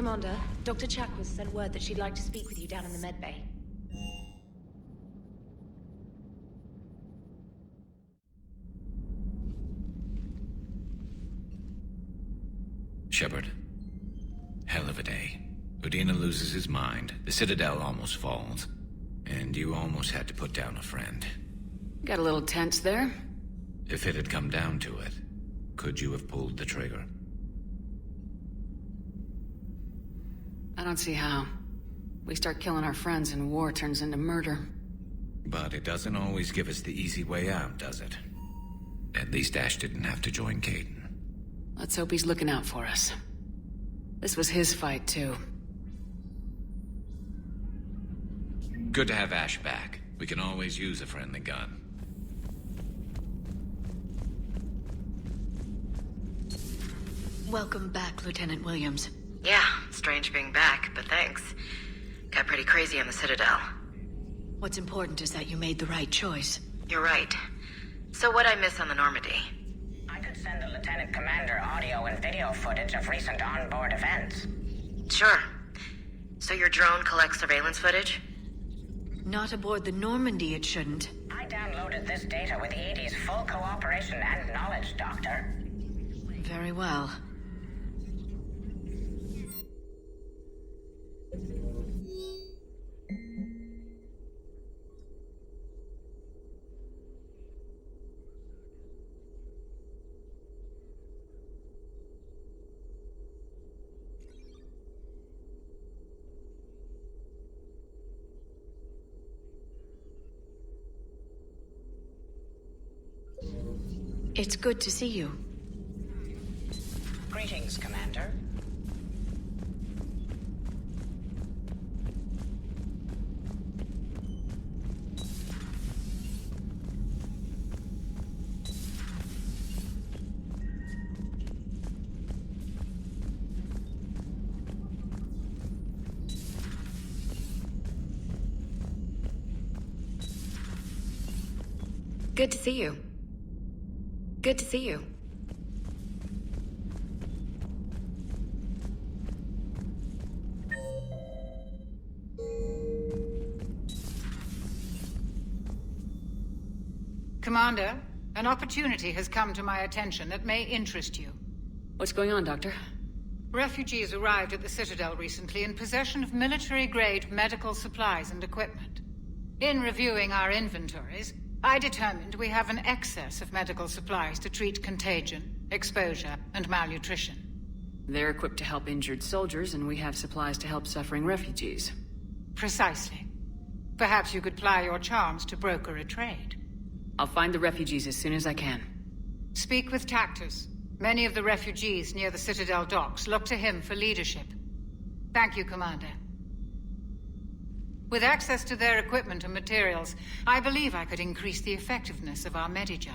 Commander, Dr. Chakwas sent word that she'd like to speak with you down in the medbay. Shepard. Hell of a day. Udina loses his mind, the Citadel almost falls, and you almost had to put down a friend. Got a little tense there. If it had come down to it, could you have pulled the trigger? I don't see how. We start killing our friends and war turns into murder. But it doesn't always give us the easy way out, does it? At least Ash didn't have to join Caden. Let's hope he's looking out for us. This was his fight, too. Good to have Ash back. We can always use a friendly gun. Welcome back, Lieutenant Williams. Yeah, strange being back, but thanks. Got pretty crazy on the Citadel. What's important is that you made the right choice. You're right. So what'd I miss on the Normandy? I could send the Lieutenant Commander audio and video footage of recent onboard events. Sure. So your drone collects surveillance footage? Not aboard the Normandy, it shouldn't. I downloaded this data with EDI's full cooperation and knowledge, Doctor. Very well. It's good to see you. Greetings, Commander. Good to see you. Good to see you. Commander, an opportunity has come to my attention that may interest you. What's going on, Doctor? Refugees arrived at the Citadel recently in possession of military-grade medical supplies and equipment. In reviewing our inventories, I determined we have an excess of medical supplies to treat contagion, exposure, and malnutrition. They're equipped to help injured soldiers, and we have supplies to help suffering refugees. Precisely. Perhaps you could ply your charms to broker a trade. I'll find the refugees as soon as I can. Speak with Tactus. Many of the refugees near the Citadel docks look to him for leadership. Thank you, Commander. With access to their equipment and materials, I believe I could increase the effectiveness of our Medigel.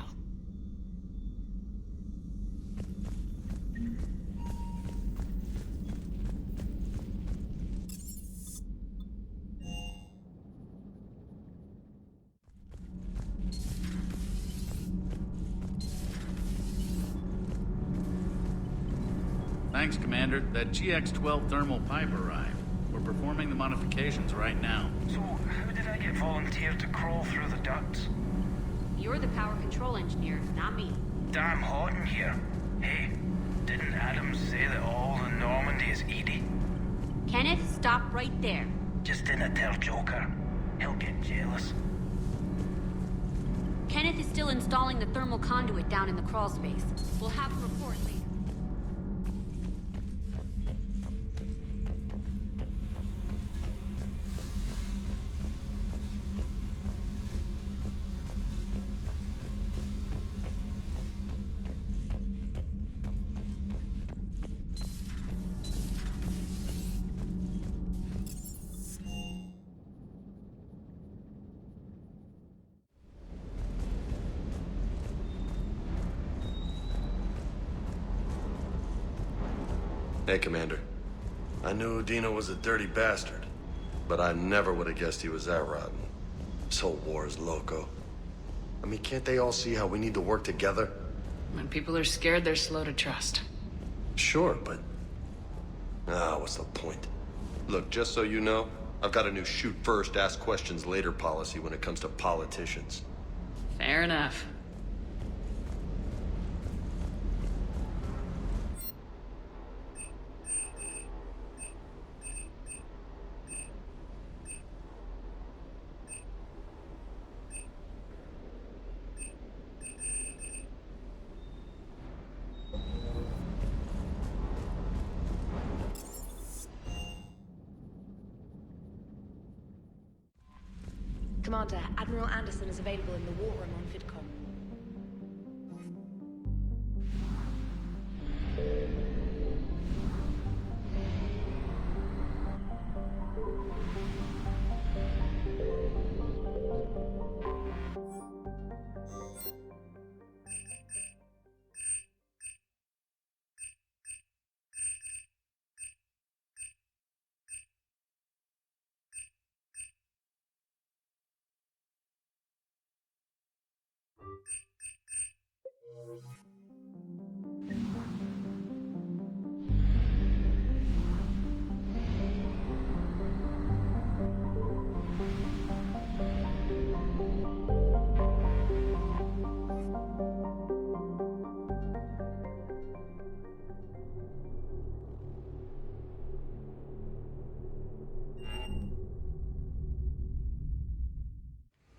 Thanks, Commander. That GX-12 thermal pipe arrived. We're performing the modifications right now. So, how did I get volunteered to crawl through the ducts? You're the power control engineer, not me. Damn hot in here. Hey, didn't Adams say that all the Normandy is EDI? Kenneth, stop right there. Just dinna tell Joker. He'll get jealous. Kenneth is still installing the thermal conduit down in the crawl space. We'll have a report later. Hey, Commander. I knew Udina was a dirty bastard, but I never would have guessed he was that rotten. This whole war is loco. I mean, can't they all see how we need to work together? When people are scared, they're slow to trust. Sure, but Ah, what's the point? Look, just so you know, I've got a new shoot first, ask questions later policy when it comes to politicians. Fair enough. Commander, Admiral Anderson is available in the war room on VidCom.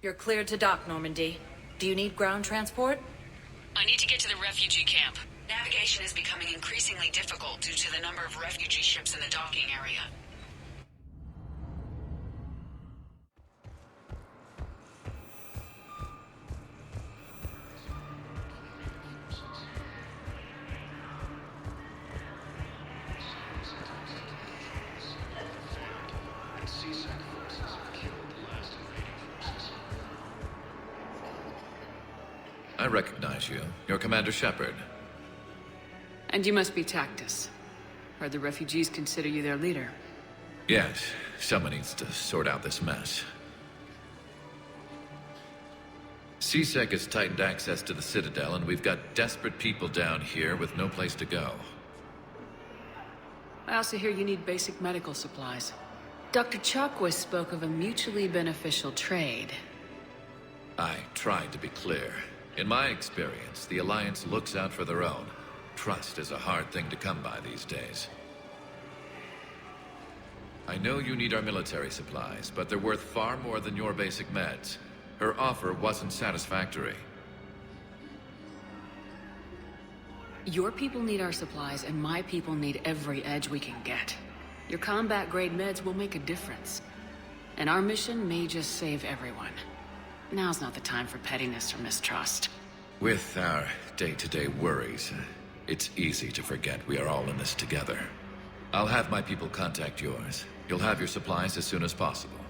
You're cleared to dock, Normandy. Do you need ground transport? I need to get to the refugee camp. Navigation is becoming increasingly difficult due to the number of refugee ships in the docking area. I recognize you. You're Commander Shepard. And you must be Tactus. Heard the refugees consider you their leader. Yes, someone needs to sort out this mess. CSEC has tightened access to the Citadel, and we've got desperate people down here with no place to go. I also hear you need basic medical supplies. Dr. Chakwas spoke of a mutually beneficial trade. I tried to be clear. In my experience, the Alliance looks out for their own. Trust is a hard thing to come by these days. I know you need our military supplies, but they're worth far more than your basic meds. Her offer wasn't satisfactory. Your people need our supplies, and my people need every edge we can get. Your combat-grade meds will make a difference. And our mission may just save everyone. Now's not the time for pettiness or mistrust. With our day-to-day worries, it's easy to forget we are all in this together. I'll have my people contact yours. You'll have your supplies as soon as possible.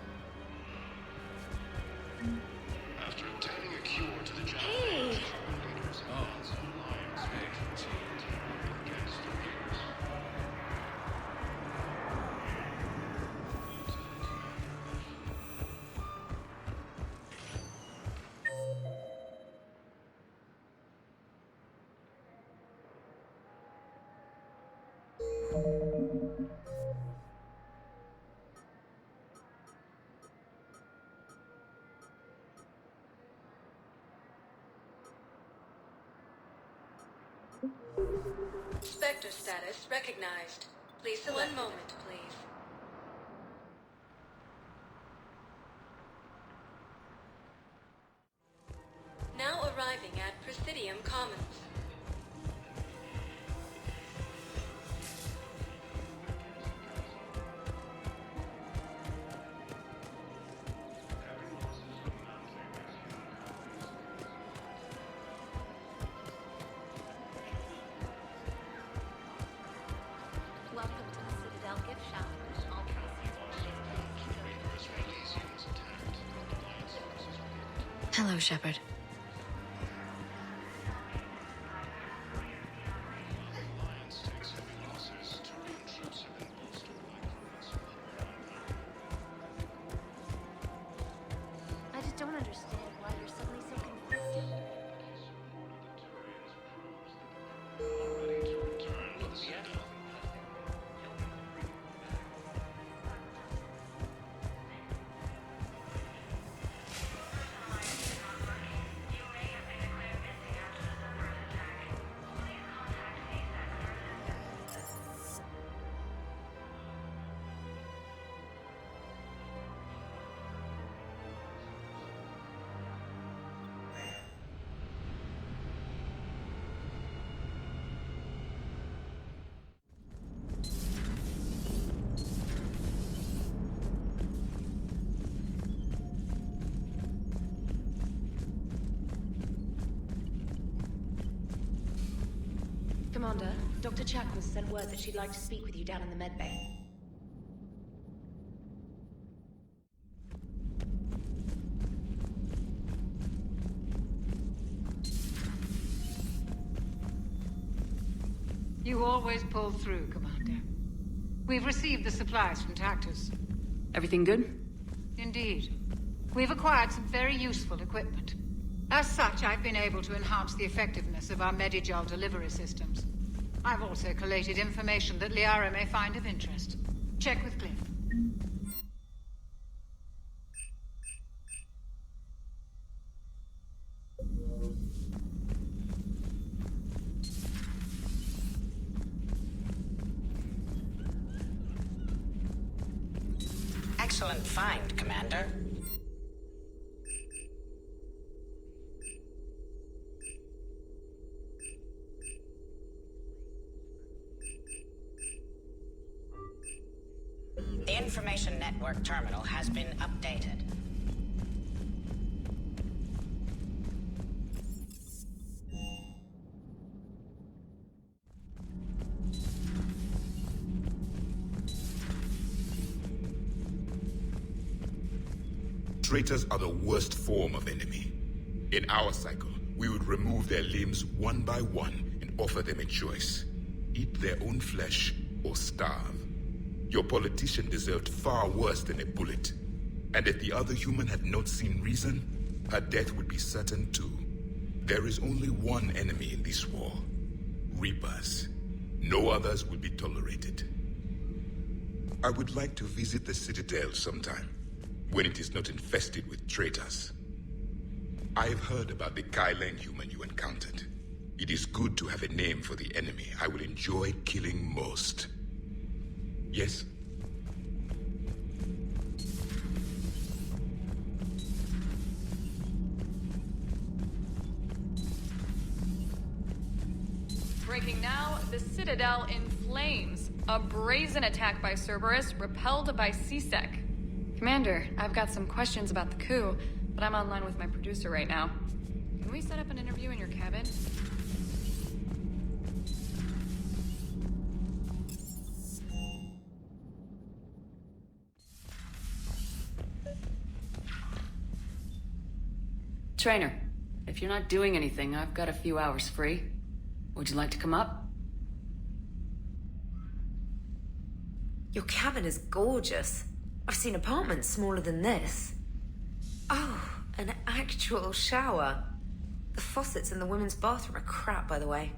After obtaining a cure to the Hey! Spectre status recognized. Please select. One moment, please. Now arriving at Presidium Commons. Welcome to the Citadel gift shop. All proceeds. Hello, Shepard. I just don't understand why you're suddenly so conflicted. Commander. Dr. Chakwas sent word that she'd like to speak with you down in the medbay. You always pull through, Commander. We've received the supplies from Tactus. Everything good? Indeed. We've acquired some very useful equipment. As such, I've been able to enhance the effectiveness of our Medigel delivery systems. I've also collated information that Liara may find of interest. Check with Cliff. Excellent find, Commander. The information network terminal has been updated. Traitors are the worst form of enemy. In our cycle, we would remove their limbs one by one and offer them a choice. Eat their own flesh or starve. Your politician deserved far worse than a bullet. And if the other human had not seen reason, her death would be certain too. There is only one enemy in this war. Reapers. No others will be tolerated. I would like to visit the Citadel sometime, when it is not infested with traitors. I've heard about the Kylan human you encountered. It is good to have a name for the enemy I will enjoy killing most. Yes? Breaking now, the Citadel in flames. A brazen attack by Cerberus, repelled by C-Sec. Commander, I've got some questions about the coup, but I'm online with my producer right now. Can we set up an interview in your cabin? Trainer, if you're not doing anything, I've got a few hours free. Would you like to come up? Your cabin is gorgeous. I've seen apartments smaller than this. Oh, an actual shower. The faucets in the women's bathroom are crap, by the way.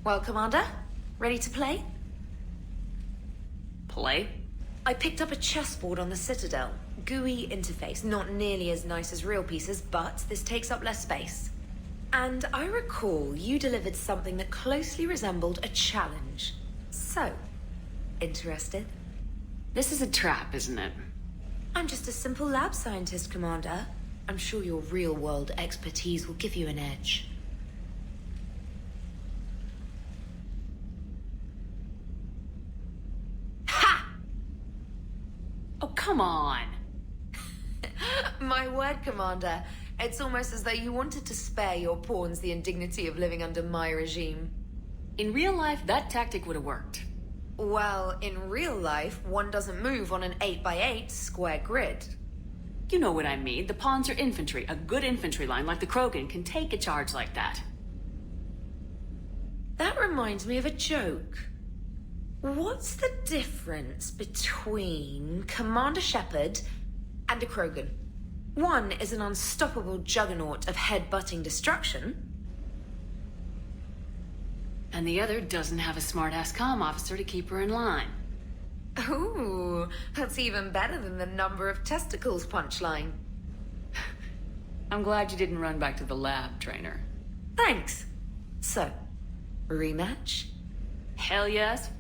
Well, Commander, ready to play? Play? I picked up a chessboard on the Citadel. GUI interface, not nearly as nice as real pieces, but this takes up less space. And I recall you delivered something that closely resembled a challenge. So, interested? This is a trap, isn't it? I'm just a simple lab scientist, Commander. I'm sure your real-world expertise will give you an edge. Ha! Oh, come on! My word, Commander. It's almost as though you wanted to spare your pawns the indignity of living under my regime. In real life, that tactic would have worked. Well, in real life, one doesn't move on an 8x8 square grid. You know what I mean. The pawns are infantry. A good infantry line like the Krogan can take a charge like that. That reminds me of a joke. What's the difference between Commander Shepard and a Krogan? One is an unstoppable juggernaut of head-butting destruction. And the other doesn't have a smart-ass comm officer to keep her in line. Ooh, that's even better than the number of testicles punchline. I'm glad you didn't run back to the lab, Trainer. Thanks. So, rematch? Hell yes.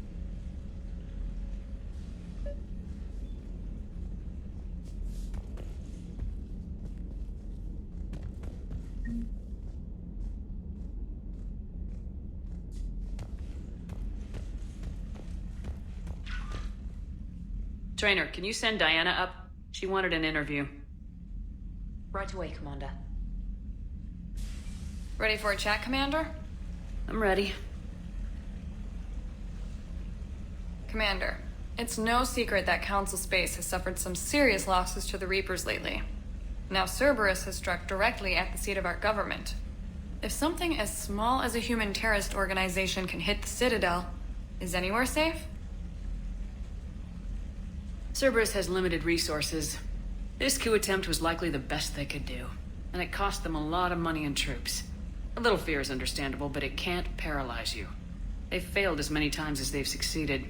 Trainer, can you send Diana up? She wanted an interview. Right away, Commander. Ready for a chat, Commander? I'm ready. Commander, it's no secret that Council Space has suffered some serious losses to the Reapers lately. Now Cerberus has struck directly at the seat of our government. If something as small as a human terrorist organization can hit the Citadel, is anywhere safe? Cerberus has limited resources. This coup attempt was likely the best they could do, and it cost them a lot of money and troops. A little fear is understandable, but it can't paralyze you. They've failed as many times as they've succeeded.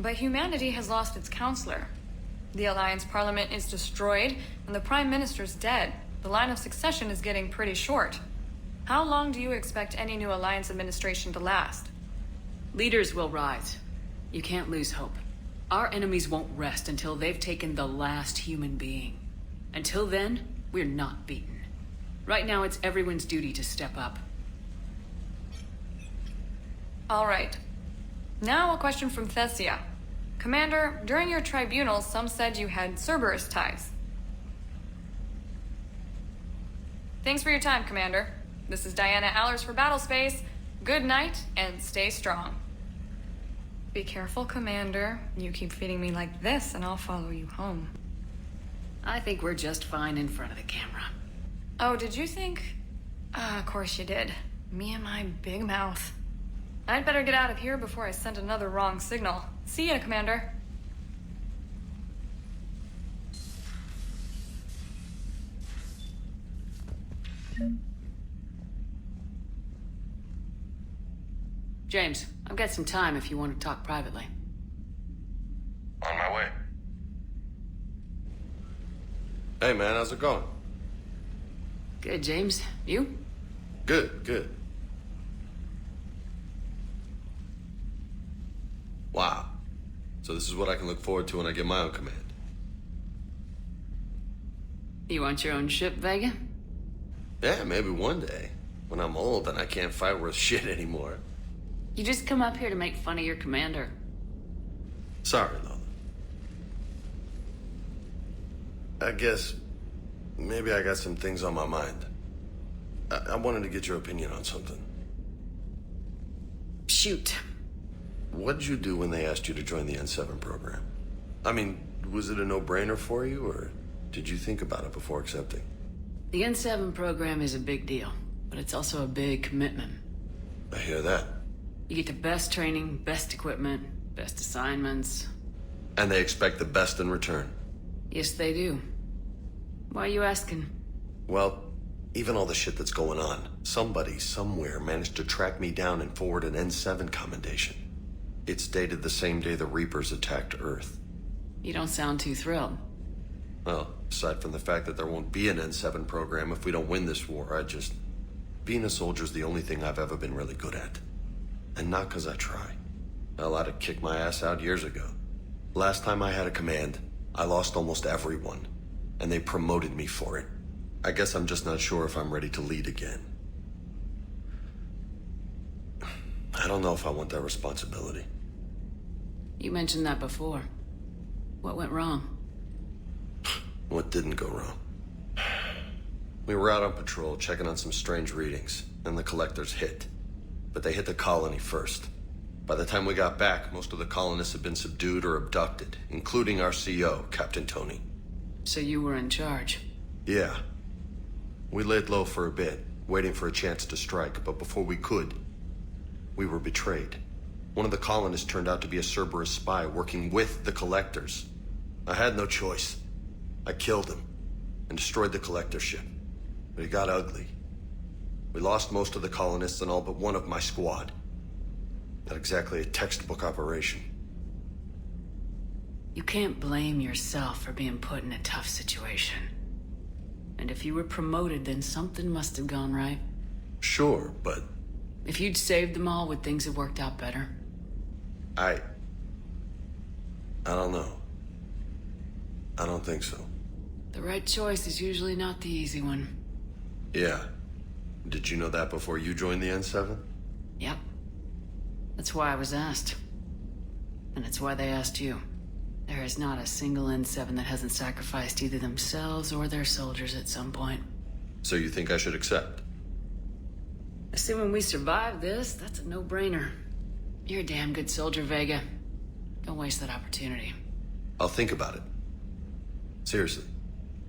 But humanity has lost its counselor. The Alliance Parliament is destroyed, and the Prime Minister's dead. The line of succession is getting pretty short. How long do you expect any new Alliance administration to last? Leaders will rise. You can't lose hope. Our enemies won't rest until they've taken the last human being. Until then, we're not beaten. Right now, it's everyone's duty to step up. All right. Now a question from Thessia. Commander, during your tribunal, some said you had Cerberus ties. Thanks for your time, Commander. This is Diana Allers for Battlespace. Good night, and stay strong. Be careful, Commander. You keep feeding me like this, and I'll follow you home. I think we're just fine in front of the camera. Oh, did you think? Of course you did. Me and my big mouth. I'd better get out of here before I send another wrong signal. See ya, Commander. James, I've got some time if you want to talk privately. On my way. Hey, man, how's it going? Good, James. You? Good, good. Wow. So this is what I can look forward to when I get my own command. You want your own ship, Vega? Yeah, maybe one day. When I'm old and I can't fight worth shit anymore. You just come up here to make fun of your commander. Sorry, Lola. I guess maybe I got some things on my mind. I wanted to get your opinion on something. Shoot. What did you do when they asked you to join the N7 program? I mean, was it a no-brainer for you, or did you think about it before accepting? The N7 program is a big deal, but it's also a big commitment. I hear that. You get the best training, best equipment, best assignments. And they expect the best in return. Yes, they do. Why are you asking? Well, even all the shit that's going on, somebody somewhere managed to track me down and forward an N7 commendation. It's dated the same day the Reapers attacked Earth. You don't sound too thrilled. Well, aside from the fact that there won't be an N7 program if we don't win this war, being a soldier's the only thing I've ever been really good at. And not because I try. Hell, I'd have kicked my ass out years ago. Last time I had a command, I lost almost everyone. And they promoted me for it. I guess I'm just not sure if I'm ready to lead again. I don't know if I want that responsibility. You mentioned that before. What went wrong? What didn't go wrong? We were out on patrol, checking on some strange readings, and the collectors hit. But they hit the colony first. By the time we got back, most of the colonists had been subdued or abducted, including our CO, Captain Tony. So you were in charge? Yeah. We laid low for a bit, waiting for a chance to strike, but before we could, we were betrayed. One of the colonists turned out to be a Cerberus spy working with the collectors. I had no choice. I killed him and destroyed the collector ship. But it got ugly. We lost most of the colonists and all but one of my squad. Not exactly a textbook operation. You can't blame yourself for being put in a tough situation. And if you were promoted, then something must have gone right. Sure, but... If you'd saved them all, would things have worked out better? I don't know. I don't think so. The right choice is usually not the easy one. Yeah. Did you know that before you joined the N7? Yep. That's why I was asked. And it's why they asked you. There is not a single N7 that hasn't sacrificed either themselves or their soldiers at some point. So you think I should accept? Assuming we survive this, that's a no-brainer. You're a damn good soldier, Vega. Don't waste that opportunity. I'll think about it. Seriously.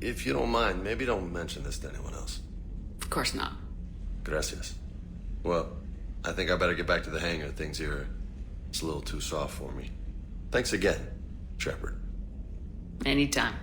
If you don't mind, maybe don't mention this to anyone else. Of course not. Gracias. Well, I think I better get back to the hangar. Things here, it's a little too soft for me. Thanks again, Shepard. Anytime.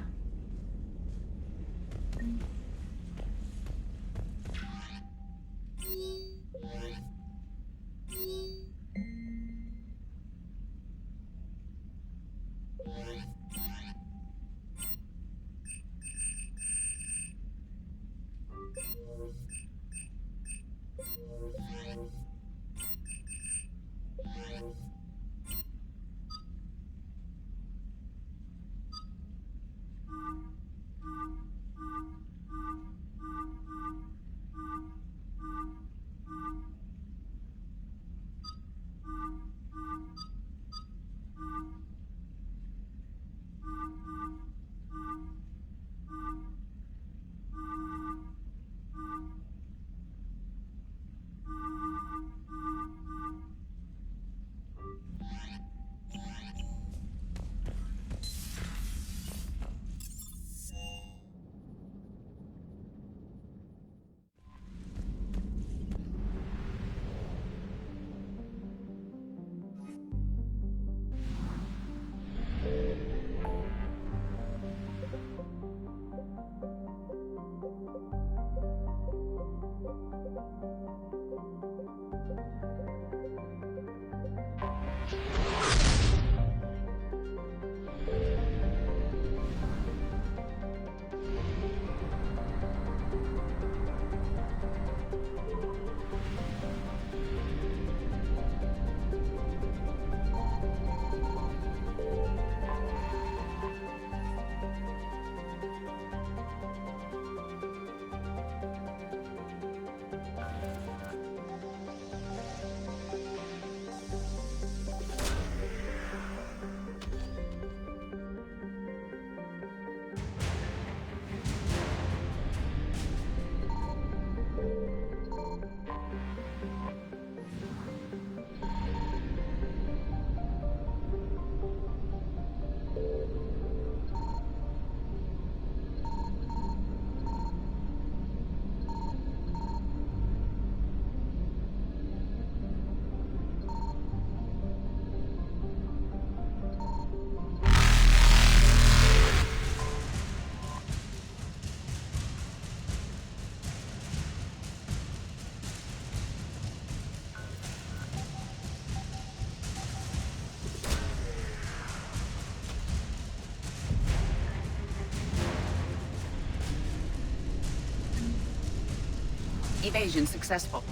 Evasion successful.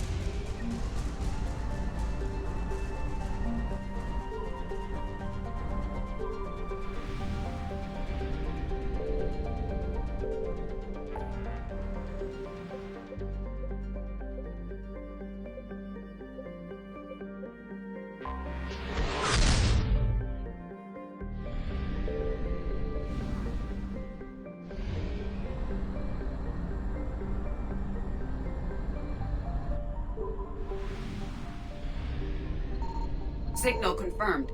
Signal confirmed.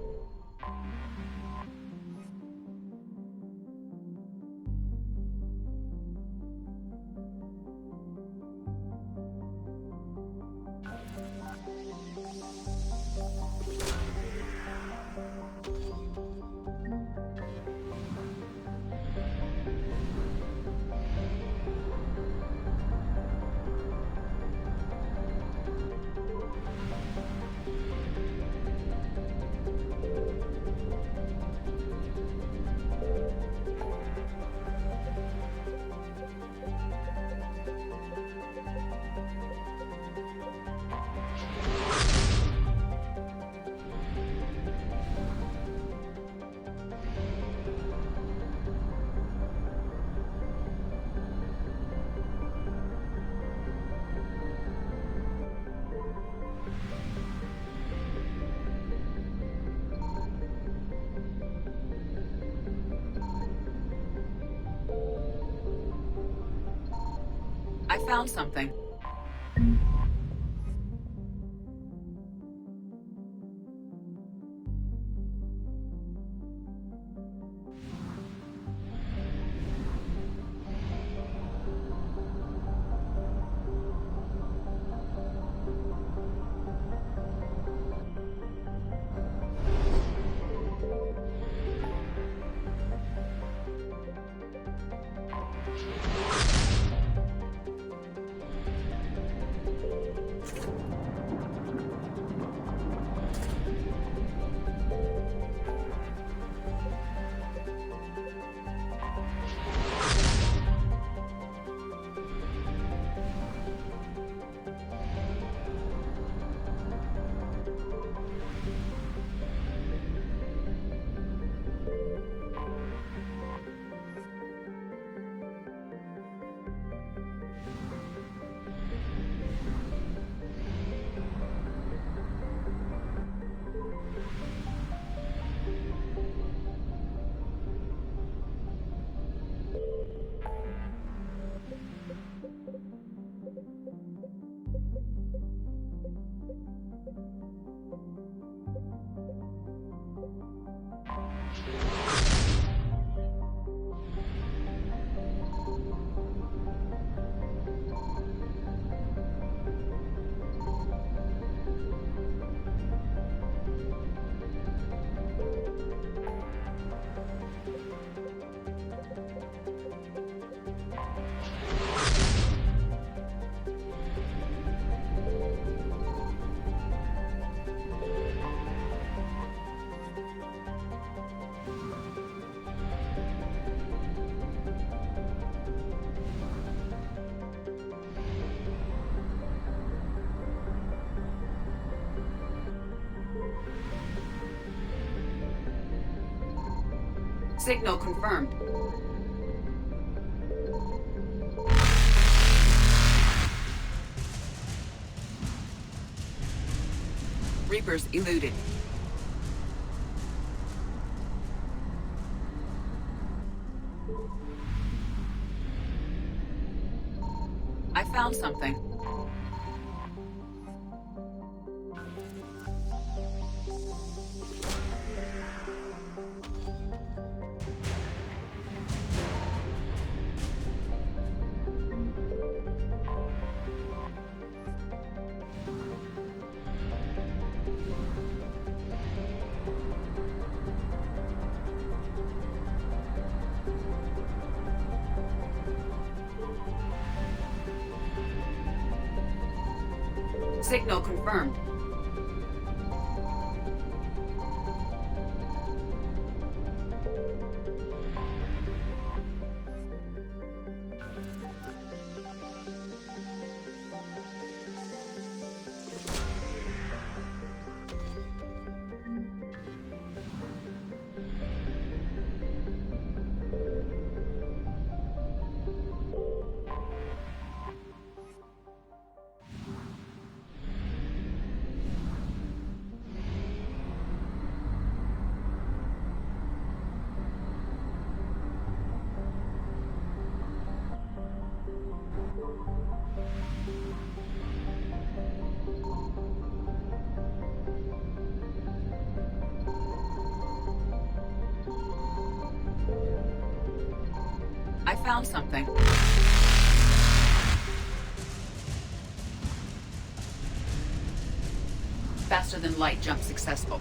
I found something. Signal confirmed. Reapers eluded. I found something. Signal confirmed. I found something. Faster than light jump successful.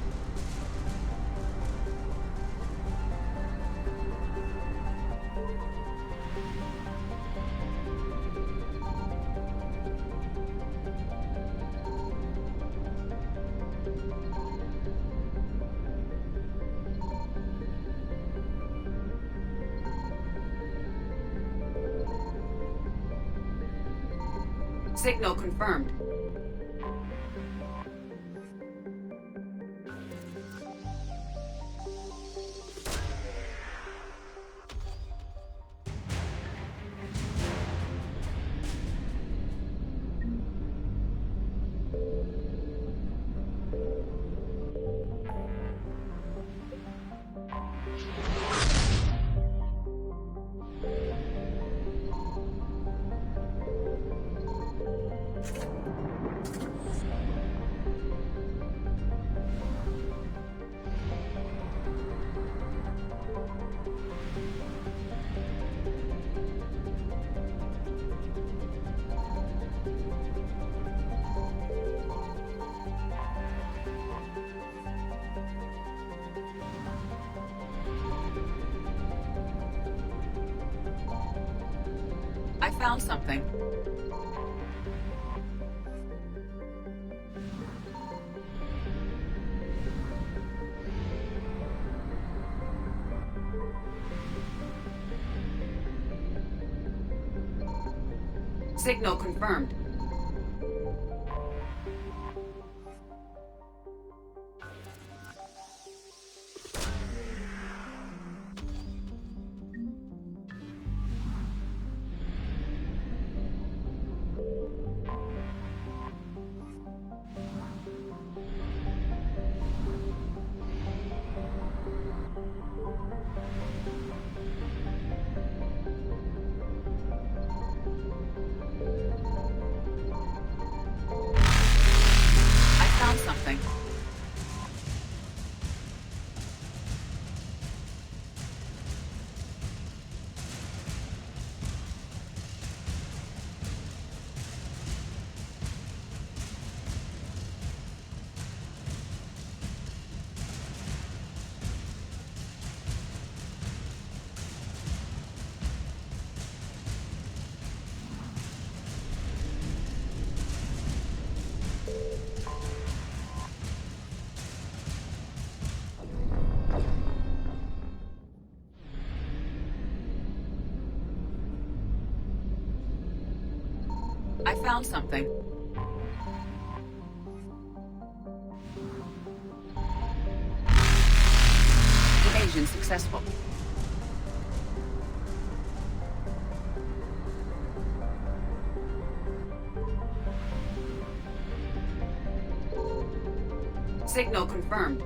Signal confirmed. I found something. Signal confirmed. I found something. Evasion successful. Signal confirmed.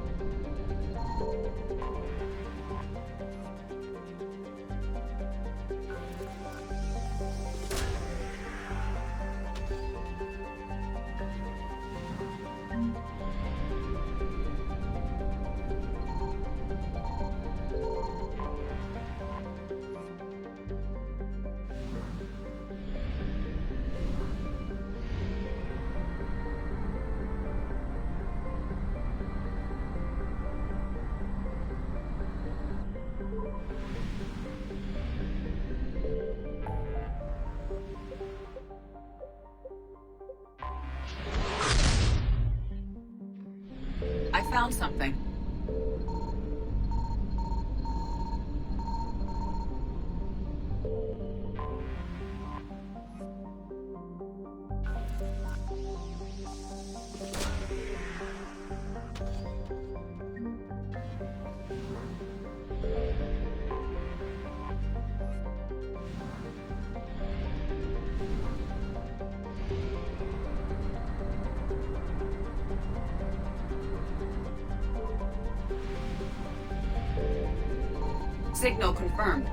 I found something. Signal confirmed.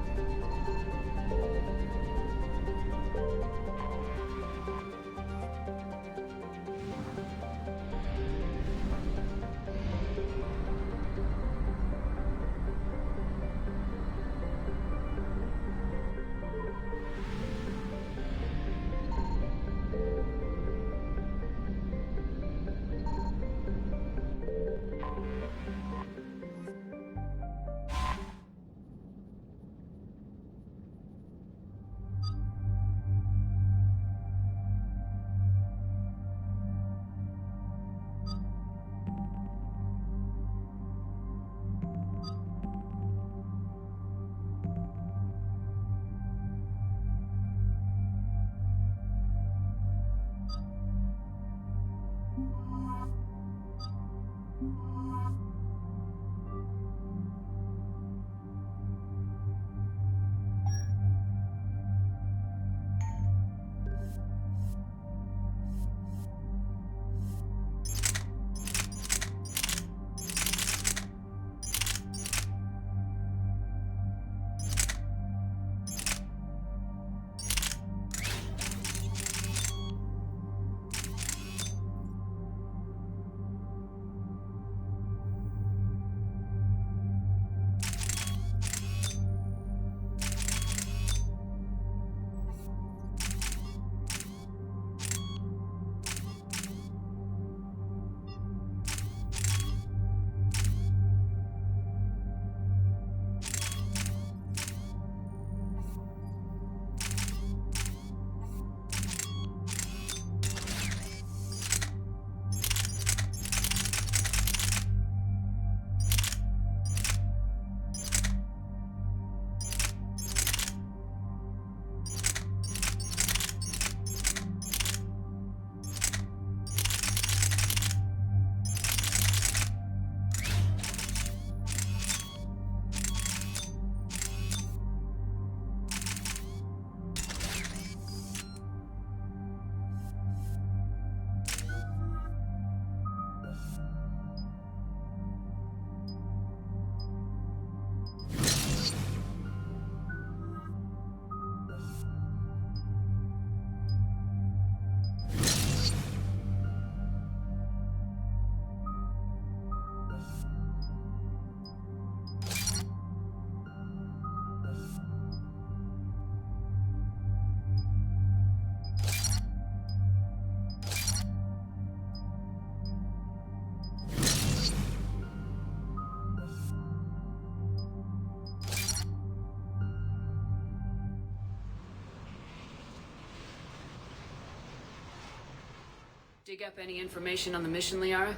Dig up any information on the mission, Liara?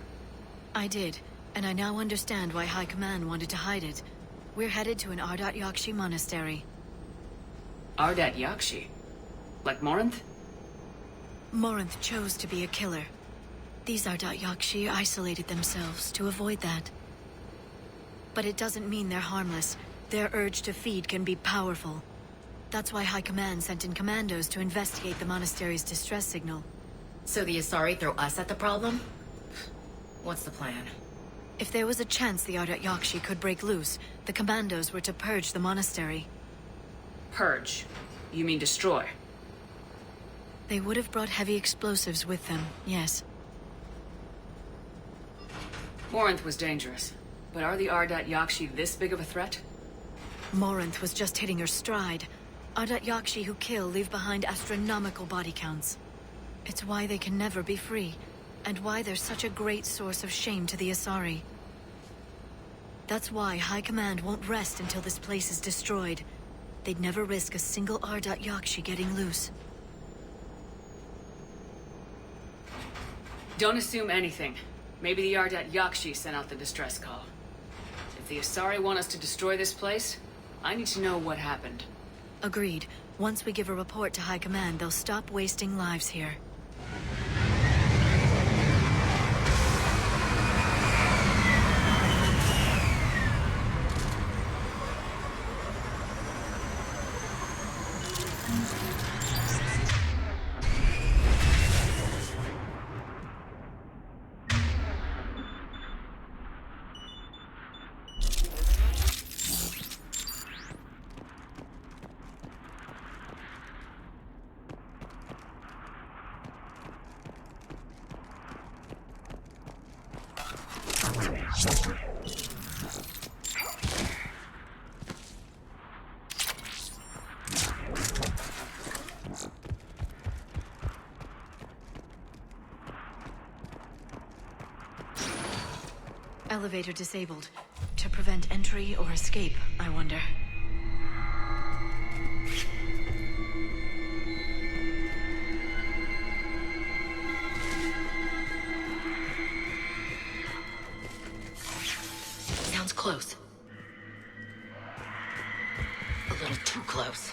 I did, and I now understand why High Command wanted to hide it. We're headed to an Ardat-Yakshi monastery. Ardat-Yakshi? Like Morinth? Morinth chose to be a killer. These Ardat-Yakshi isolated themselves to avoid that. But it doesn't mean they're harmless. Their urge to feed can be powerful. That's why High Command sent in commandos to investigate the monastery's distress signal. So the Asari throw us at the problem? What's the plan? If there was a chance the Ardat-Yakshi could break loose, the commandos were to purge the monastery. Purge? You mean destroy? They would have brought heavy explosives with them, yes. Morinth was dangerous, but are the Ardat-Yakshi this big of a threat? Morinth was just hitting her stride. Ardat-Yakshi who kill leave behind astronomical body counts. It's why they can never be free, and why they're such a great source of shame to the Asari. That's why High Command won't rest until this place is destroyed. They'd never risk a single Ardat-Yakshi getting loose. Don't assume anything. Maybe the Ardat-Yakshi sent out the distress call. If the Asari want us to destroy this place, I need to know what happened. Agreed. Once we give a report to High Command, they'll stop wasting lives here. Elevator disabled. To prevent entry or escape, I wonder. Sounds close. A little too close.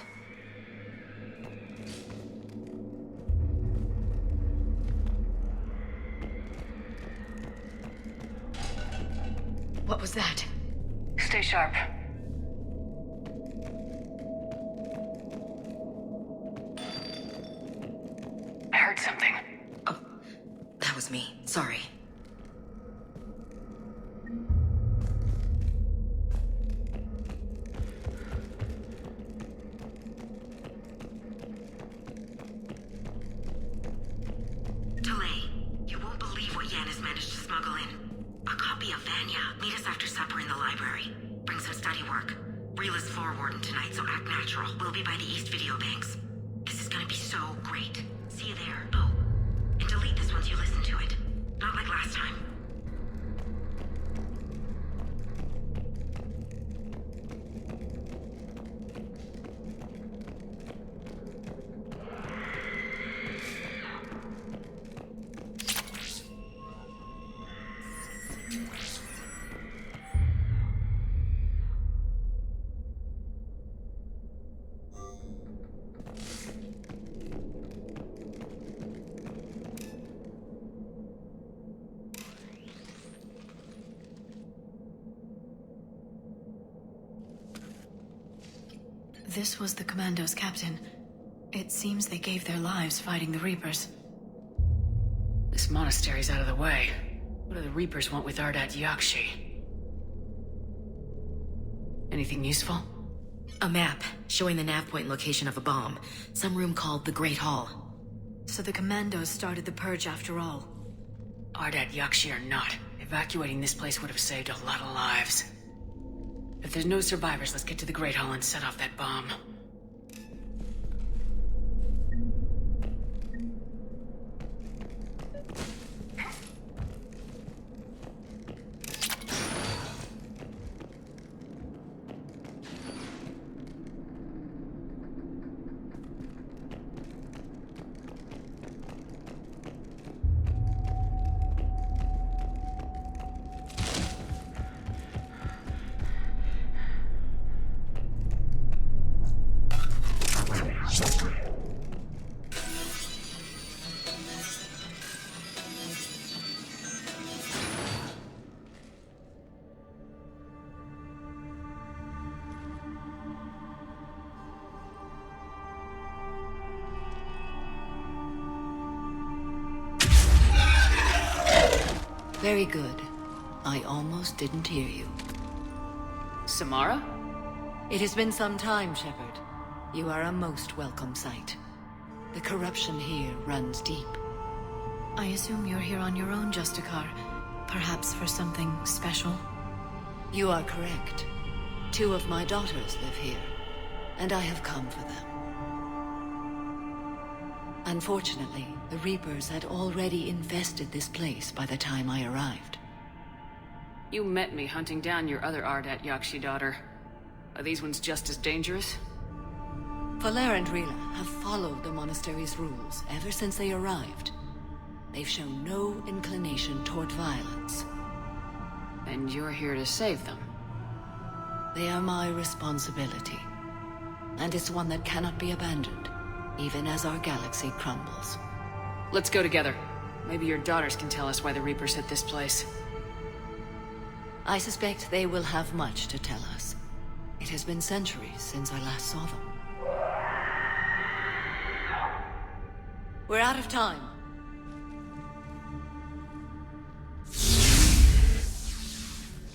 What was that? Stay sharp. I heard something. Oh, that was me. Sorry. We'll be by the East Video Banks. This is gonna be so great. See you there. Oh, and delete this once you listen to it. Not like last time. This was the Commando's captain. It seems they gave their lives fighting the Reapers. This monastery's out of the way. What do the Reapers want with Ardat-Yakshi? Anything useful? A map showing the nav point location of a bomb. Some room called the Great Hall. So the Commandos started the purge after all. Ardat-Yakshi or not, evacuating this place would have saved a lot of lives. If there's no survivors, let's get to the Great Hall and set off that bomb. Very good. I almost didn't hear you. Samara? It has been some time, Shepard. You are a most welcome sight. The corruption here runs deep. I assume you're here on your own, Justicar. Perhaps for something special? You are correct. 2 of my daughters live here, and I have come for them. Unfortunately, the Reapers had already infested this place by the time I arrived. You met me hunting down your other Ardat-Yakshi daughter. Are these ones just as dangerous? Valere and Rila have followed the monastery's rules ever since they arrived. They've shown no inclination toward violence. And you're here to save them? They are my responsibility. And it's one that cannot be abandoned, even as our galaxy crumbles. Let's go together. Maybe your daughters can tell us why the Reapers hit this place. I suspect they will have much to tell us. It has been centuries since I last saw them. We're out of time.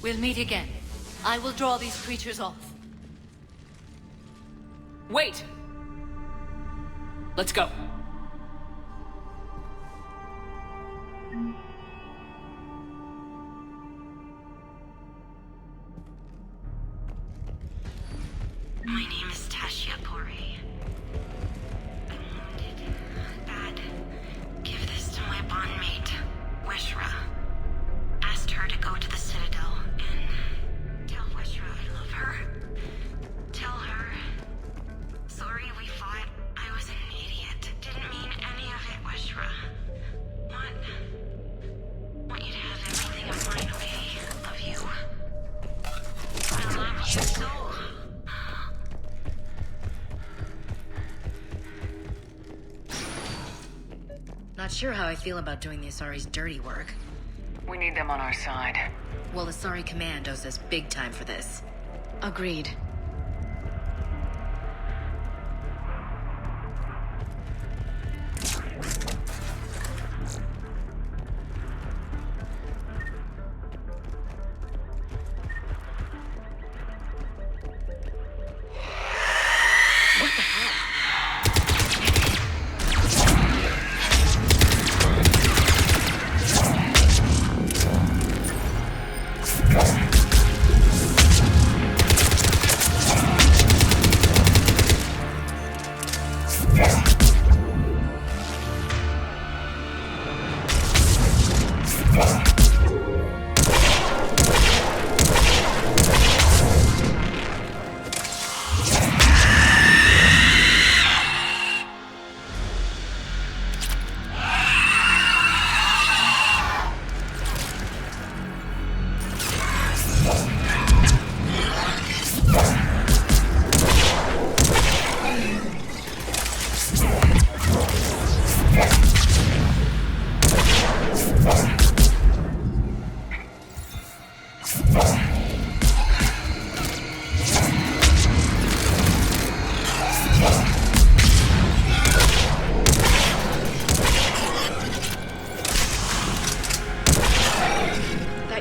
We'll meet again. I will draw these creatures off. Wait! Let's go. My name is Tashia Pori. I'm wounded. Bad. Give this to my bondmate, Weshra. Asked her to go to the Citadel and tell Weshra I love her. Tell her. Sorry we fought. I was an idiot. Didn't mean any of it, Weshra. Want you to have everything of mine, okay? Love you. I love you so. Not sure how I feel about doing the Asari's dirty work. We need them on our side. Well, Asari Command owes us big time for this. Agreed.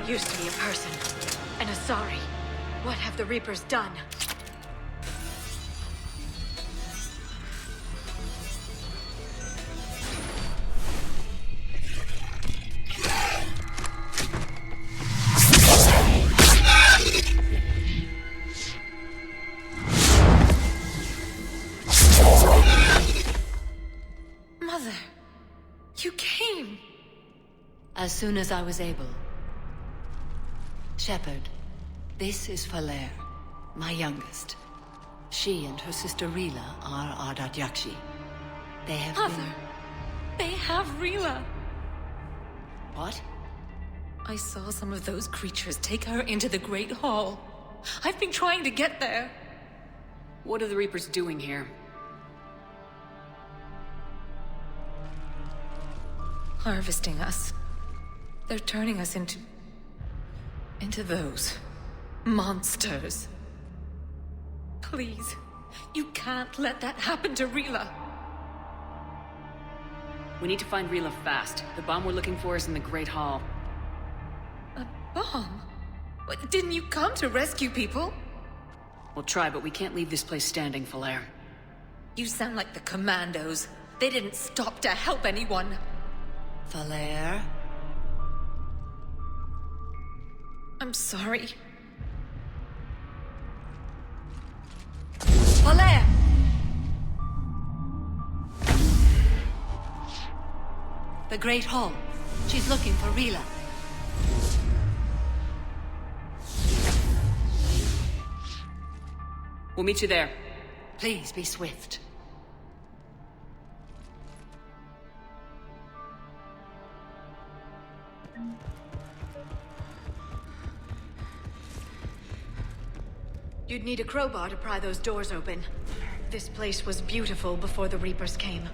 Used to be a person. An Asari. What have the Reapers done? Mother, you came. As soon as I was able. Shepard, this is Valere, my youngest. She and her sister Rila are Ardat-Yakshi. They have Mother, they have Rila. What? I saw some of those creatures take her into the Great Hall. I've been trying to get there. What are the Reapers doing here? Harvesting us. They're turning us into those monsters. Please, you can't let that happen to Rila. We need to find Rila fast. The bomb we're looking for is in the Great Hall. Bomb? What, didn't you come to rescue people? We'll try, but we can't leave this place standing, Falair. You sound like the commandos. They didn't stop to help anyone. Falair? I'm sorry. Falair! The Great Hall. She's looking for Rila. We'll meet you there. Please be swift. You'd need a crowbar to pry those doors open. This place was beautiful before the Reapers came.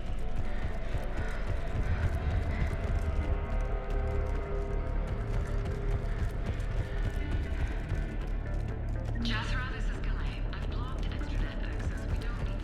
Jethro, this is Ghislaine. I've blocked extranet access. We don't need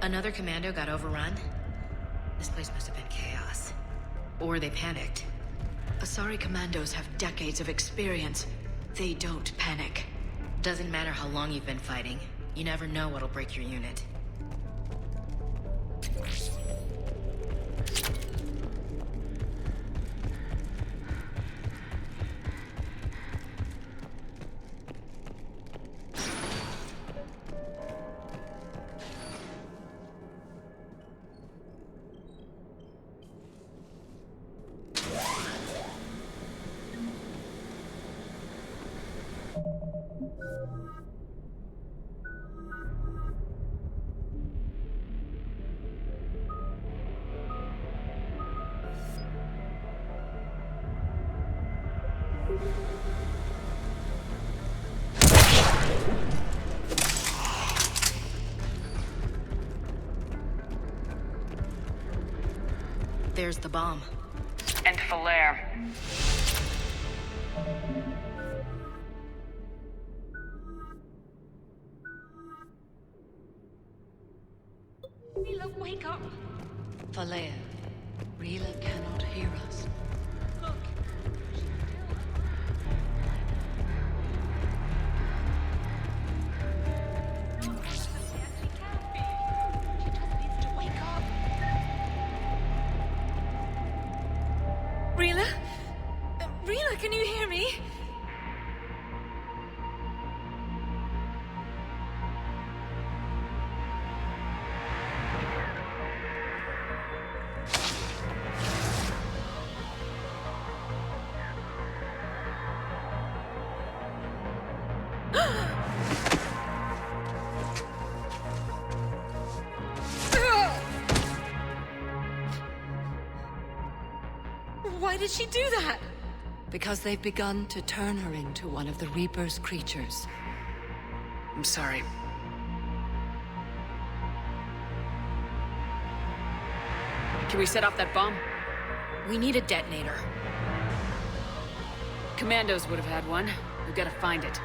Another commando got overrun? This place must have been chaos. Or they panicked. Asari commandos have decades of experience. They don't panic. Doesn't matter how long you've been fighting. You never know what'll break your unit. There's the bomb. And Falair. Rila, wake up! Falair, Rila cannot hear us. Look. Rila? Rila, can you hear me? Why did she do that? Because they've begun to turn her into one of the Reaper's creatures. I'm sorry. Can we set off that bomb? We need a detonator. Commandos would have had one. We've got to find it.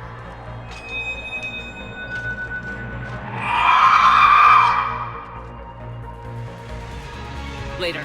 Later.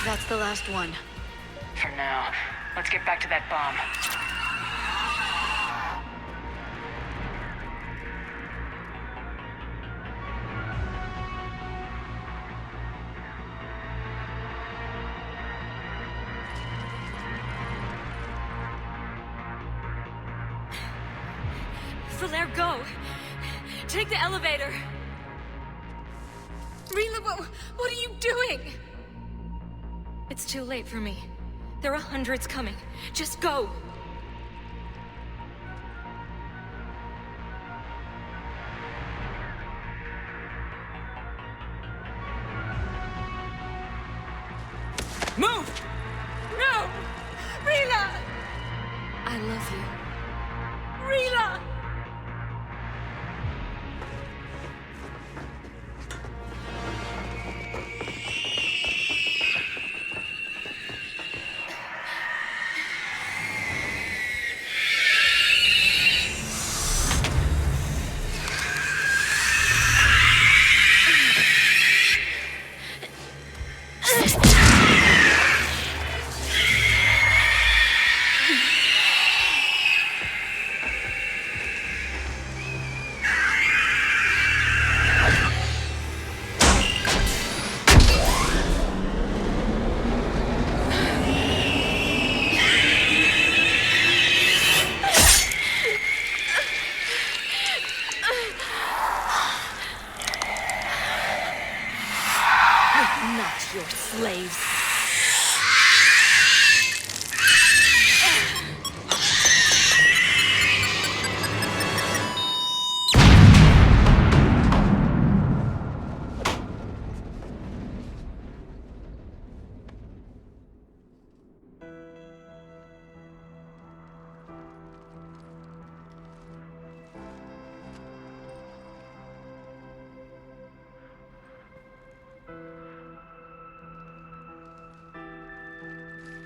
That's the last one. For now, let's get back to that bomb. Falair, go! Take the elevator! Rila, what are you doing? It's too late for me. There are hundreds coming. Just go! Move! No! Rila! I love you. Rila! Not your slaves.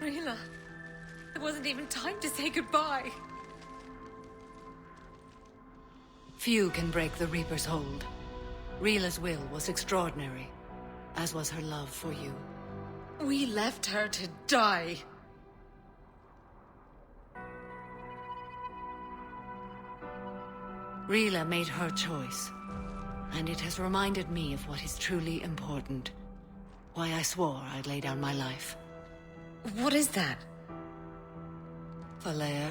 Rila, there wasn't even time to say goodbye. Few can break the Reaper's hold. Rila's will was extraordinary, as was her love for you. We left her to die. Rila made her choice, and it has reminded me of what is truly important. Why I swore I'd lay down my life. What is that? Valair,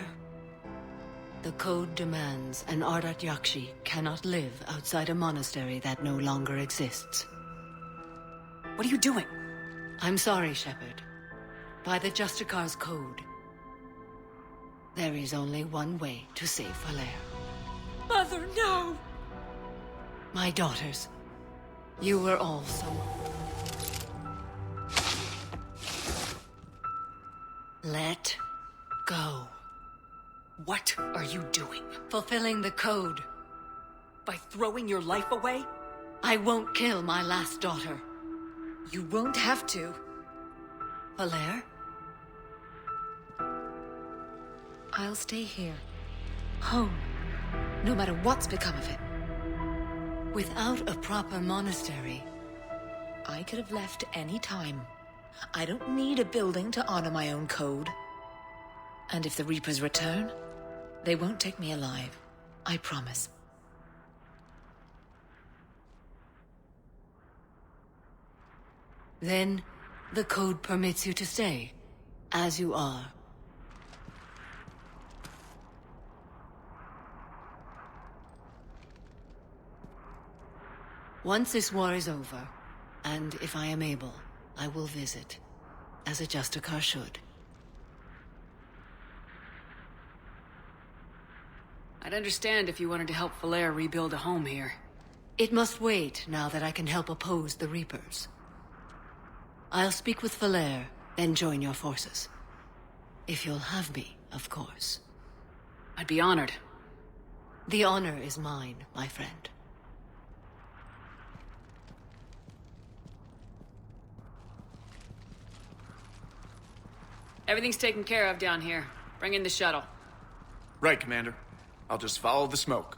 the code demands an Ardat-Yakshi cannot live outside a monastery that no longer exists. What are you doing? I'm sorry, Shepard. By the Justicar's code, there is only one way to save Valair. Mother, no! My daughters, you were all so... Let go. What are you doing? Fulfilling the code. By throwing your life away? I won't kill my last daughter. You won't have to. Valair? I'll stay here. Home. No matter what's become of it. Without a proper monastery... I could have left any time. I don't need a building to honor my own code. And if the Reapers return, they won't take me alive. I promise. Then, the code permits you to stay, as you are. Once this war is over, and if I am able, I will visit, as a Justicar should. I'd understand if you wanted to help Valair rebuild a home here. It must wait now that I can help oppose the Reapers. I'll speak with Valair, then join your forces. If you'll have me, of course. I'd be honored. The honor is mine, my friend. Everything's taken care of down here. Bring in the shuttle. Right, Commander. I'll just follow the smoke.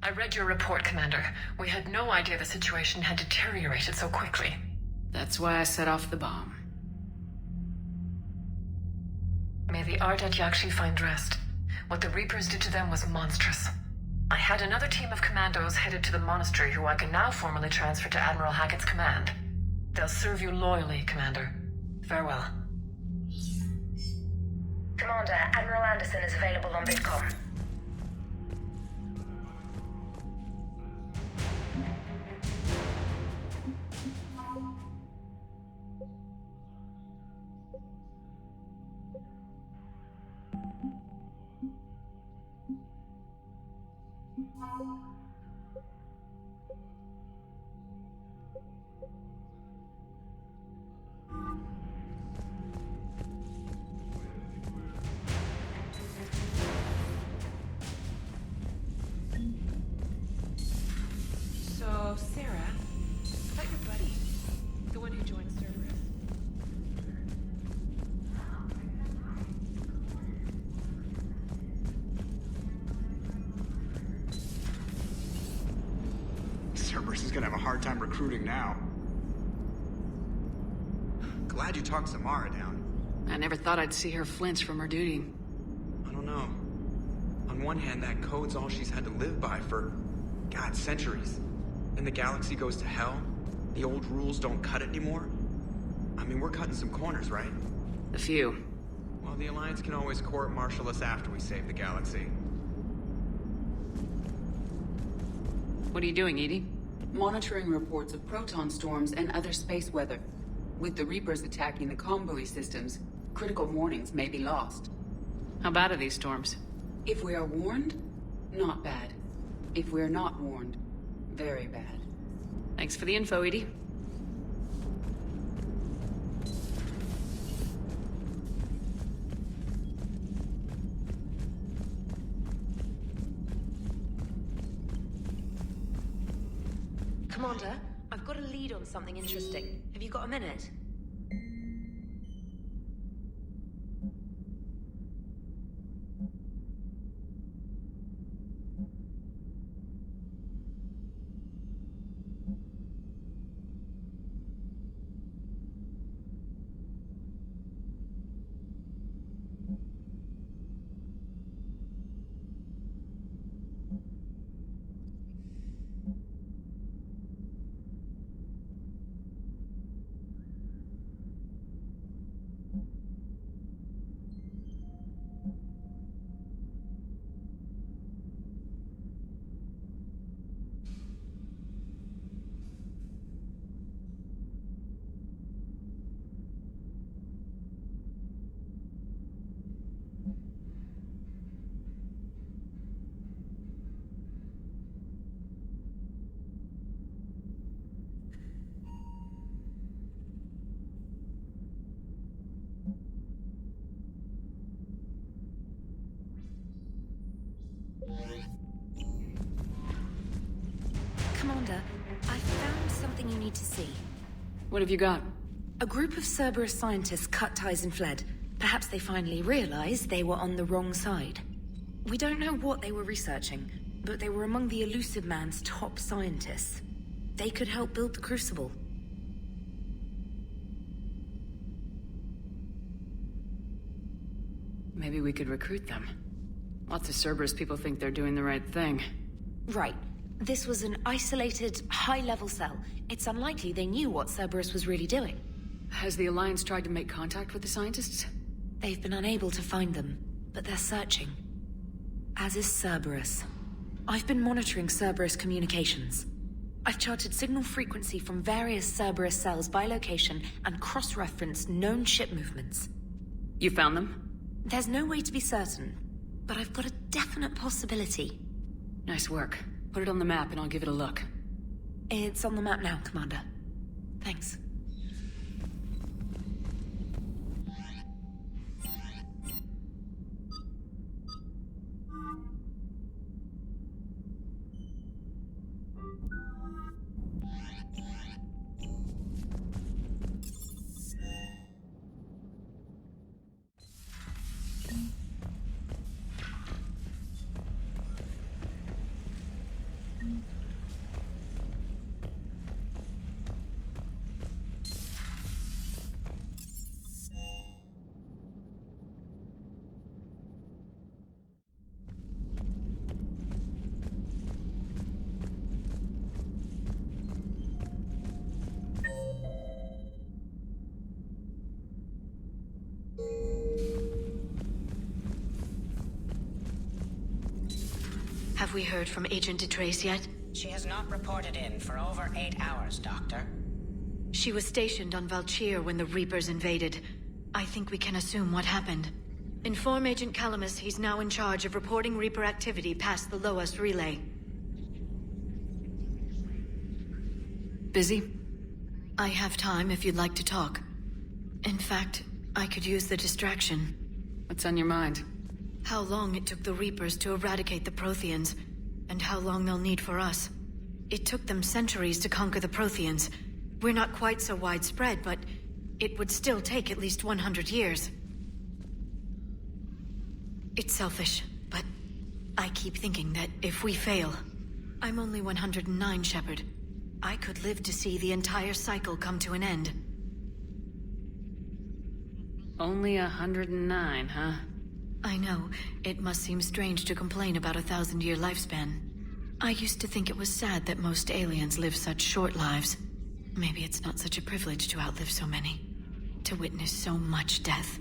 I read your report, Commander. We had no idea the situation had deteriorated so quickly. That's why I set off the bomb. May the Ardat-Yakshi find rest. What the Reapers did to them was monstrous. I had another team of commandos headed to the monastery who I can now formally transfer to Admiral Hackett's command. They'll serve you loyally, Commander. Farewell. Commander, Admiral Anderson is available on Vidcom. So, Sarah, about your buddy, the one who joined Cerberus. Cerberus is gonna have a hard time recruiting now. Glad you talked Samara down. I never thought I'd see her flinch from her duty. I don't know. On one hand, that code's all she's had to live by for, God, centuries. Then the galaxy goes to hell. The old rules don't cut it anymore. I mean, we're cutting some corners, right? A few. Well, the Alliance can always court-martial us after we save the galaxy. What are you doing, Edie? Monitoring reports of proton storms and other space weather. With the Reapers attacking the comm buoy systems, critical warnings may be lost. How bad are these storms? If we are warned, not bad. If we're not warned, very bad. Thanks for the info, Edie. Commander, I've got a lead on something interesting. Have you got a minute? Commander, I found something you need to see. What have you got? A group of Cerberus scientists cut ties and fled. Perhaps they finally realized they were on the wrong side. We don't know what they were researching, but they were among the Elusive Man's top scientists. They could help build the Crucible. Maybe we could recruit them. Lots of Cerberus people think they're doing the right thing. Right. This was an isolated, high-level cell. It's unlikely they knew what Cerberus was really doing. Has the Alliance tried to make contact with the scientists? They've been unable to find them, but they're searching. As is Cerberus. I've been monitoring Cerberus communications. I've charted signal frequency from various Cerberus cells by location and cross-referenced known ship movements. You found them? There's no way to be certain, but I've got a definite possibility. Nice work. Put it on the map and I'll give it a look. It's on the map now, Commander. Thanks. Have we heard from Agent DeTrace yet? She has not reported in for over 8 hours, Doctor. She was stationed on Valchir when the Reapers invaded. I think we can assume what happened. Inform Agent Calamus he's now in charge of reporting Reaper activity past the Loas relay. Busy? I have time if you'd like to talk. In fact, I could use the distraction. What's on your mind? How long it took the Reapers to eradicate the Protheans, and how long they'll need for us. It took them centuries to conquer the Protheans. We're not quite so widespread, but it would still take at least 100 years. It's selfish, but I keep thinking that if we fail... I'm only 109, Shepard. I could live to see the entire cycle come to an end. Only 109, huh? I know. It must seem strange to complain about a 1,000-year lifespan. I used to think it was sad that most aliens live such short lives. Maybe it's not such a privilege to outlive so many. To witness so much death.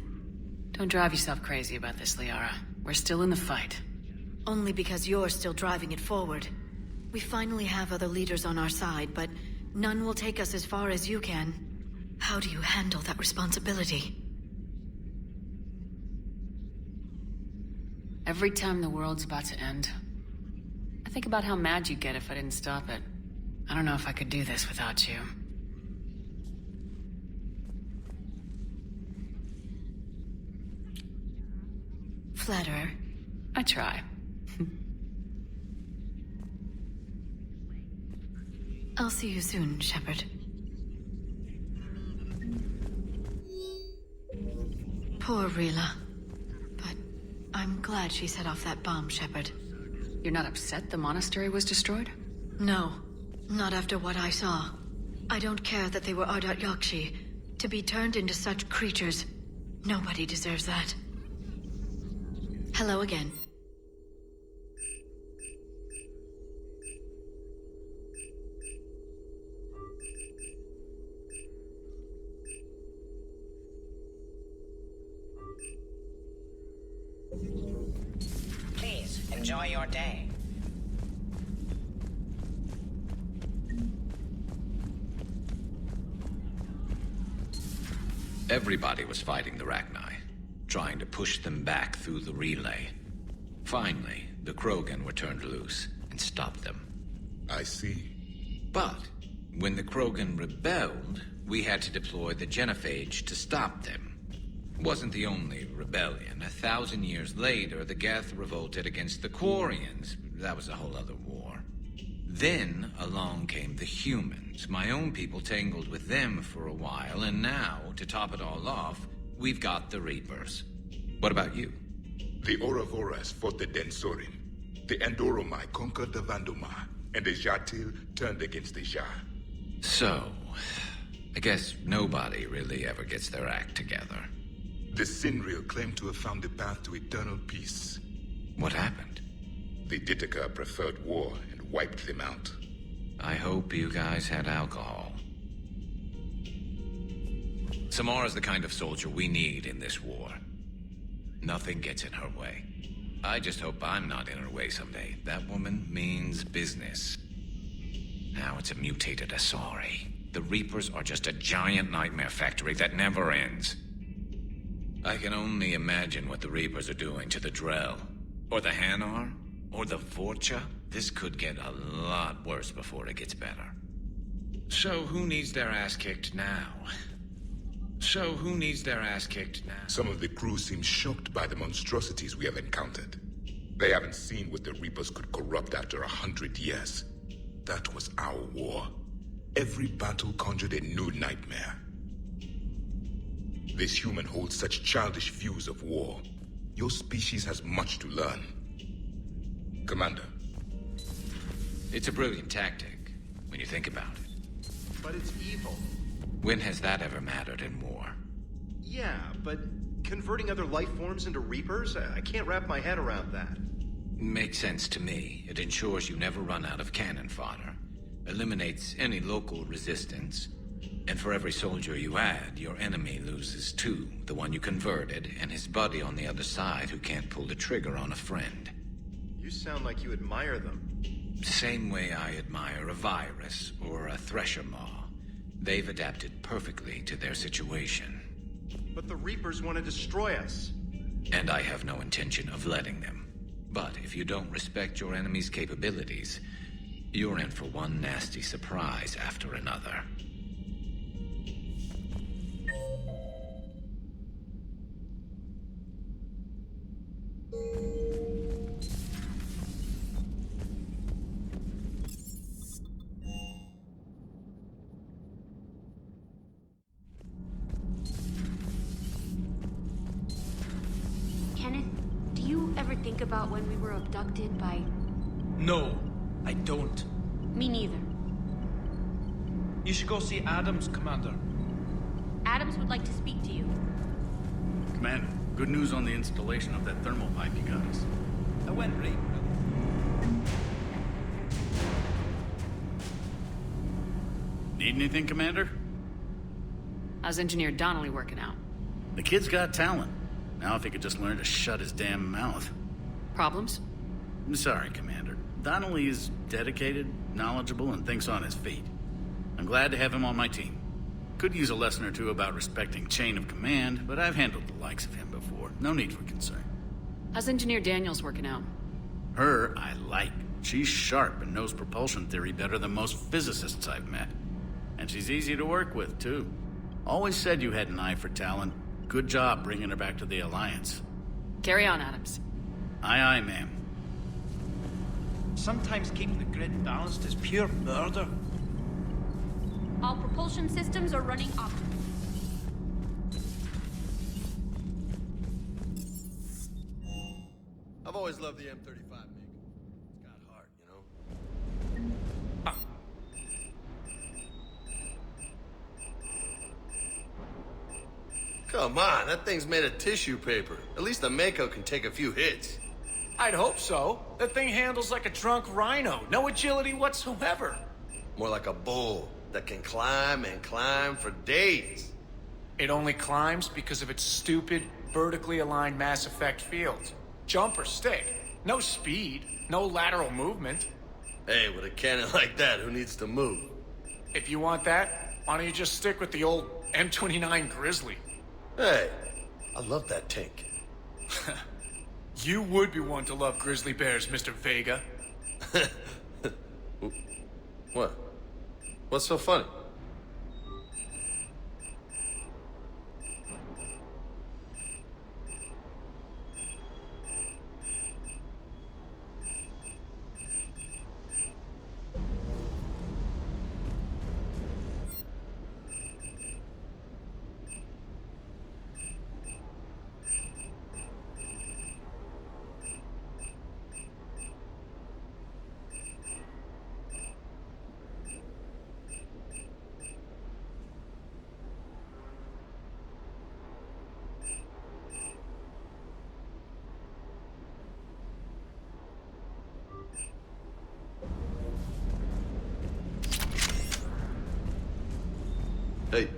Don't drive yourself crazy about this, Liara. We're still in the fight. Only because you're still driving it forward. We finally have other leaders on our side, but none will take us as far as you can. How do you handle that responsibility? Every time the world's about to end, I think about how mad you'd get if I didn't stop it. I don't know if I could do this without you. Flatterer. I try. I'll see you soon, Shepard. Poor Rila. But I'm glad she set off that bomb, Shepard. You're not upset the monastery was destroyed? No. Not after what I saw. I don't care that they were Ardat-Yakshi. To be turned into such creatures, nobody deserves that. Hello again. Please, enjoy your day. Everybody was fighting the Rachni, trying to push them back through the relay. Finally, the Krogan were turned loose and stopped them. I see. But when the Krogan rebelled, we had to deploy the genophage to stop them. Wasn't the only rebellion. 1,000 years later, the Geth revolted against the Quarians. That was a whole other war. Then along came the humans. My own people tangled with them for a while, and now, to top it all off, we've got the Reapers. What about you? The Ouroboros fought the Densorim. The Andoromai conquered the Vandomar, and the Jatil turned against the Jah. So, I guess nobody really ever gets their act together. The Sinriel claimed to have found the path to eternal peace. What happened? The Ditaka preferred war and wiped them out. I hope you guys had alcohol. Samara's the kind of soldier we need in this war. Nothing gets in her way. I just hope I'm not in her way someday. That woman means business. Now it's a mutated Asari. The Reapers are just a giant nightmare factory that never ends. I can only imagine what the Reapers are doing to the Drell. Or the Hanar. Or the Vorcha. This could get a lot worse before it gets better. So who needs their ass kicked now? Some of the crew seem shocked by the monstrosities we have encountered. They haven't seen what the Reapers could corrupt after 100 years. That was our war. Every battle conjured a new nightmare. This human holds such childish views of war. Your species has much to learn. Commander. It's a brilliant tactic, when you think about it. But it's evil. When has that ever mattered in war? Yeah, but converting other life forms into Reapers? I can't wrap my head around that. Makes sense to me. It ensures you never run out of cannon fodder. Eliminates any local resistance. And for every soldier you add, your enemy loses two. The one you converted, and his buddy on the other side who can't pull the trigger on a friend. You sound like you admire them. Same way I admire a virus or a thresher maw. They've adapted perfectly to their situation. But the Reapers want to destroy us. And I have no intention of letting them. But if you don't respect your enemy's capabilities, You're in for one nasty surprise after another. Kenneth, do you ever think about when we were abducted by... No, I don't. Me neither. You should go see Adams, Commander. Adams would like to speak to you. Commander, good news on the installation of that thermal pipe you got us. I went right. Need anything, Commander? How's Engineer Donnelly working out? The kid's got talent. Now if he could just learn to shut his damn mouth. Problems? I'm sorry, Commander. Donnelly is dedicated, knowledgeable, and thinks on his feet. I'm glad to have him on my team. Could use a lesson or two about respecting chain of command, but I've handled the likes of him before. No need for concern. How's Engineer Daniels working out? Her, I like. She's sharp and knows propulsion theory better than most physicists I've met. And she's easy to work with, too. Always said you had an eye for talent. Good job bringing her back to the Alliance. Carry on, Adams. Aye, aye, ma'am. Sometimes keeping the grid balanced is pure murder. All propulsion systems are running optimally. I've always loved the M35, Nick. It's got heart, you know? Come on, that thing's made of tissue paper. At least the Mako can take a few hits. I'd hope so. That thing handles like a drunk rhino. No agility whatsoever. More like a bull that can climb and climb for days. It only climbs because of its stupid, vertically aligned Mass Effect fields. Jump or stick. No speed. No lateral movement. Hey, with a cannon like that, who needs to move? If you want that, why don't you just stick with the old M29 Grizzly? Hey, I love that tank. You would be one to love grizzly bears, Mr. Vega. What? What's so funny? Hey,